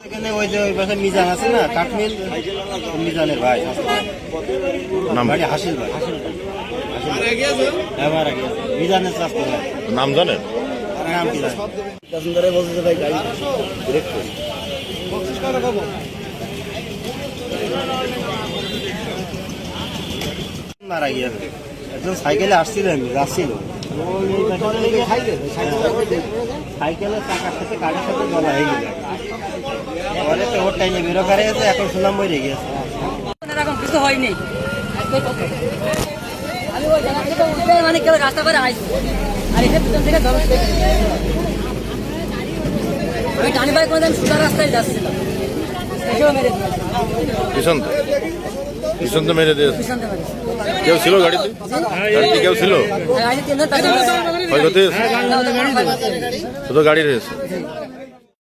এখানে ওই যে ওই পাশে মিজান আছে না, কাঠমিল, মিজানের ভাই নাম ভাই হাসিল ভাই। মিজানের চাষ করে নাম জানেন? নাম কি জানেন? বলতে ভাই গাড়ি মারা গিয়েছে। একজন সাইকেলে আসছিলেন, যাচ্ছিল, সাইকেলের চাকার সাথে গাড়ির সাথে জলা হয়ে গেছে। পরে তো ওর টাইমে বেরো করে গেছে, এখন শুনলাম বই গেছে। এরকম কিছু হয়নি। আমি ওই জায়গা থেকে উঠে মানে কেউ রাস্তা করে আসবো, আর এখানে পিছন থেকে আমি টানি বাইক করে আমি সোজা রাস্তায় যাচ্ছিলাম, এসেও মেরে পিছন তো মেরে দিয়েছে। পিছন থেকে কেউ ছিল গাড়িতে? গাড়িতে কেউ ছিল? গাড়ি তিনজন ক্ষয়ক্ষতি শুধু গাড়ি রয়েছে।